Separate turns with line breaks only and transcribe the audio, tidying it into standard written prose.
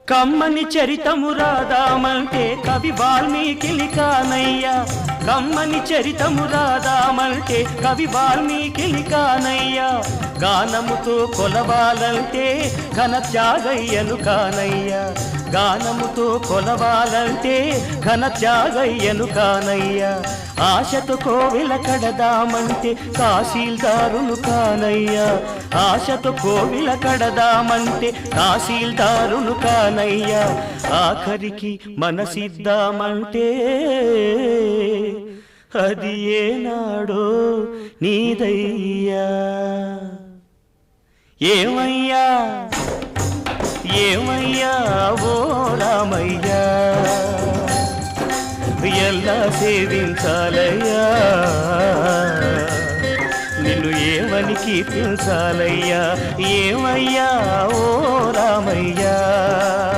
కమ్మని చరితము రాదామంటే కవి వాల్మీకి కానయ్యా కమ్మని చరితము రాదామంటే కవి వాల్మీకి కానయ్యా గానముతో కొలవాలంటే ఘన త్యాగయ్యను కానయ్యా గానముతో కొలవాలంటే ఘన త్యాగయ్యను కానయ్యా ఆశతో కోవిల కడదామంటే తహసీల్దారును కానయ్యా ఆశతో కోవిల కడదామంటే తహసీల్దారును కానయ్యా ఆఖరికి మనసిద్దామంటే అది ఏనాడో నీదయ్యా ఏమయ్యా ఏమయ్యా ఓ రామయ్యా ఎలా సేవించాలయ్యా నిన్ను ఏమని కీర్తించాలయ్యా ఏమయ్యా ఓ రామయ్యా